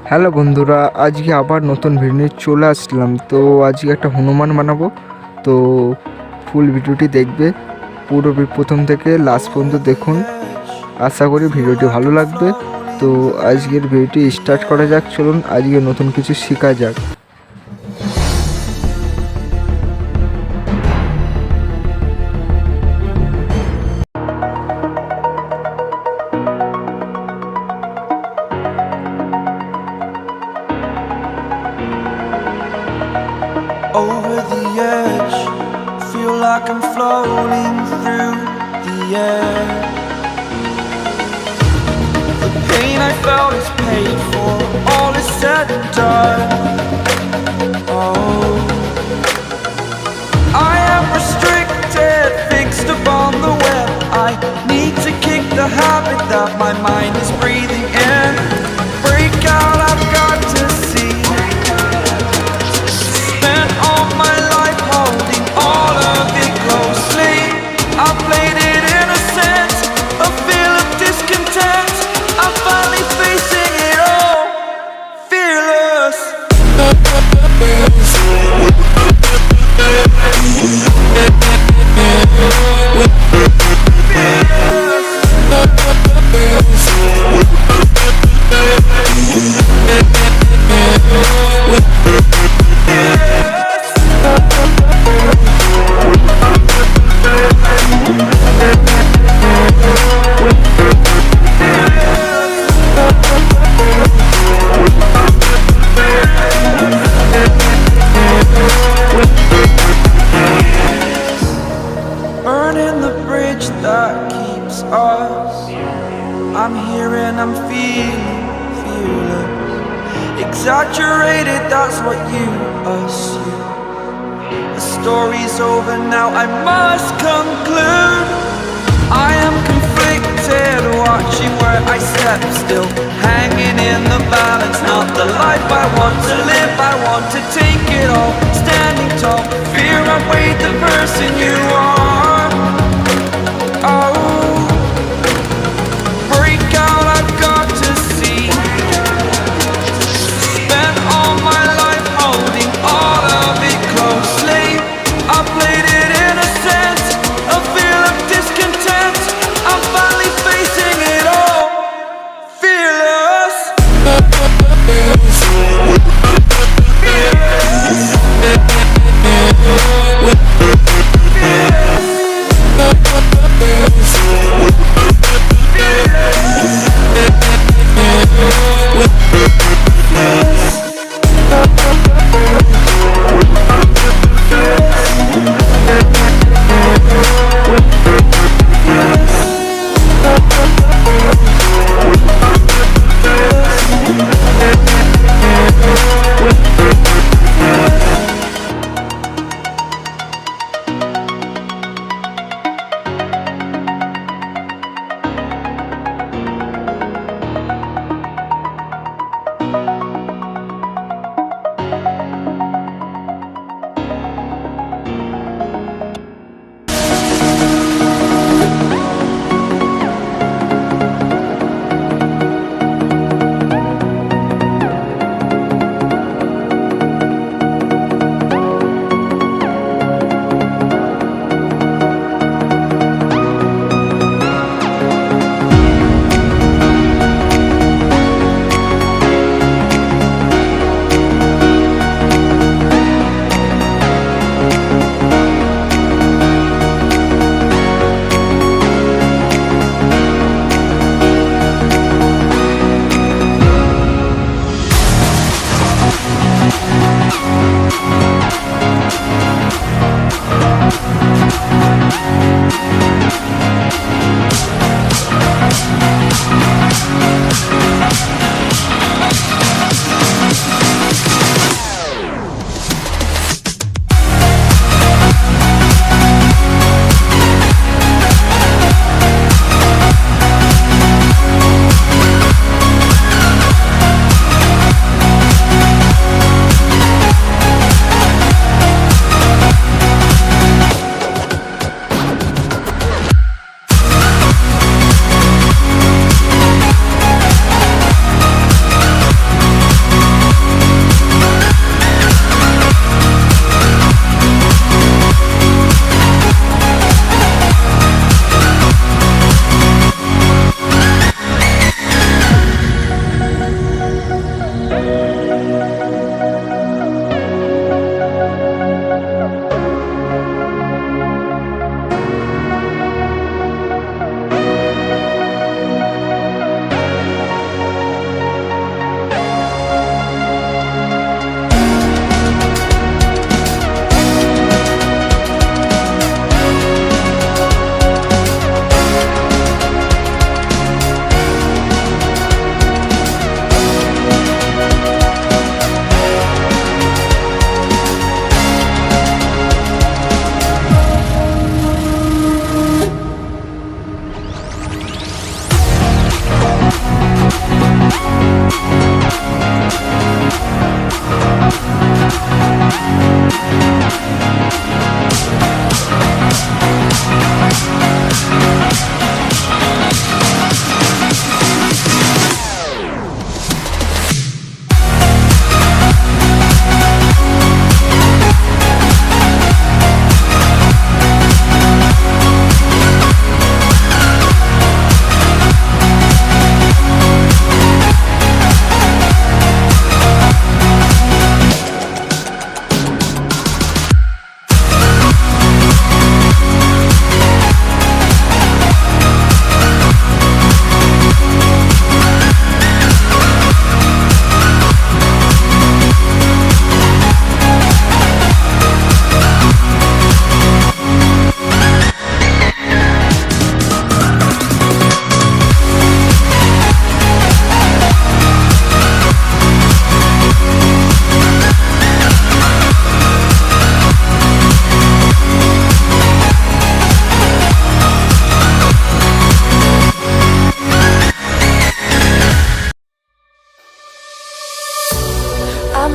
Hello বন্ধুরা, আজকে আবার নতুন ভিডিও নিয়ে চলে আসলাম। তো আজকে একটা হনুমান বানাবো। তো ফুল ভিডিওটি দেখবে, পুরো প্রথম থেকে লাস্ট পর্যন্ত দেখুন। আশা করি ভিডিওটি ভালো লাগবে। তো আজকের ভিডিওটি স্টার্ট করা যাক। চলুন আজকে নতুন কিছু শেখা যাক। Over the edge, feel like I'm floating through the air. The pain I felt is paid for, all is said and done. Oh, I am restricted, fixed upon the web. I need to kick the habit that my mind is breathing in. Break out, I've got to see. Spent all my life holding all of it closely. I played it innocent, a feel of discontent. I'm finally facing it all, fearless. Burning the bridge that keeps us. I'm here and I'm feeling fearless. Exaggerated, that's what you assume. The story's over now, I must conclude. I am conflicted, watching where I step still, hanging in the balance. Not the life I want to live, I want to take it all. Standing tall, fear outweighed the person you are. Oh, break out, I've got to see. Spent all my life holding all of it closely. I played it innocent, a feel of discontent. I'm finally facing it all, fearless.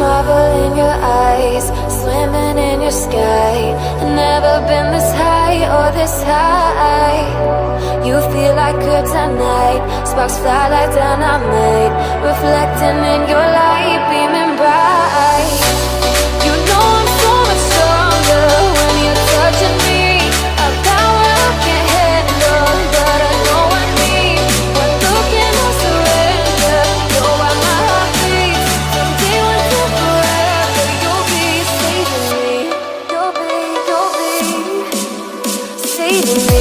marvel in your eyes, swimming in your sky. Never been this high or this high. You feel like kryptonite, sparks fly like dynamite, reflecting in your light, beaming bright. You know I'm so much stronger when you're touching me. A power I can't handle, but I know I need. One look and I'll surrender. You're why my heart beats. From day one to forever, you'll be saving me. You'll be saving me.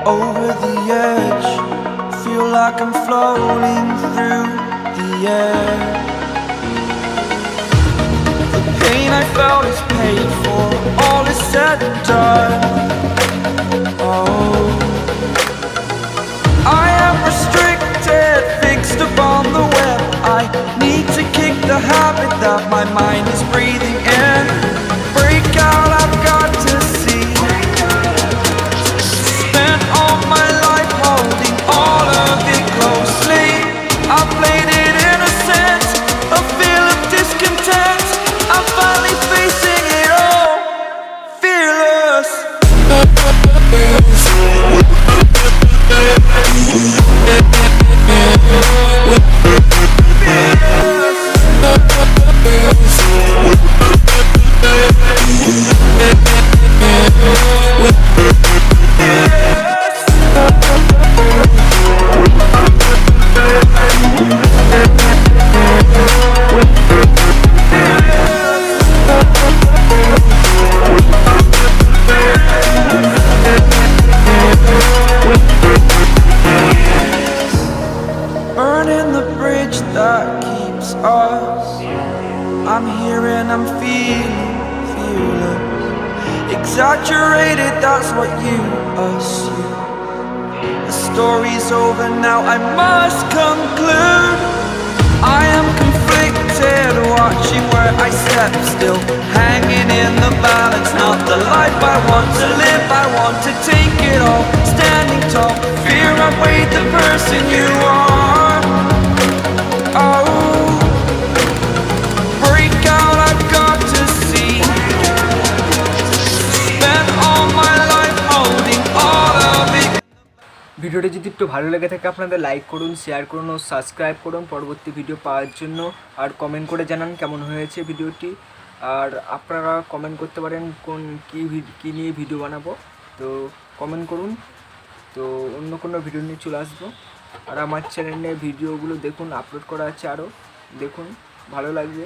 Over the edge, feel like I'm floating through the air. The pain I felt is paid for, all is said and done. Oh, I am restricted, fixed upon the web. I need to kick the habit that my mind is breathing in. Break out, I've got to see. Spent all my life holding all of it closely. I played it innocent, a feel of discontent. I'm finally facing it all, fearless. Burning the bridge that keeps us. I'm here and I'm feeling fearless. Exaggerated, that's what you assume. The story's over now, I must conclude. I am conflicted, watching where I step still, hanging in the balance. Not the life I want to live, I want to take it all. Standing tall, fear I've weighed the person you are. ভিডিওটি যদি একটু ভালো লেগে থাকে আপনাদের like করুন, share করুন ও subscribe করুন পরবর্তী ভিডিও পাওয়ার জন্য। আর কমেন্ট করে জানান কেমন হয়েছে ভিডিওটি। আর আপনারা কমেন্ট করতে পারেন কী নিয়ে ভিডিও বানাবো, তো কমেন্ট করুন। তো অন্য কোনো ভিডিও নিয়ে চলে আসবো। আর আমার চ্যানেলে ভিডিওগুলো দেখুন, আপলোড করা আছে আরও, দেখুন, ভালো লাগবে।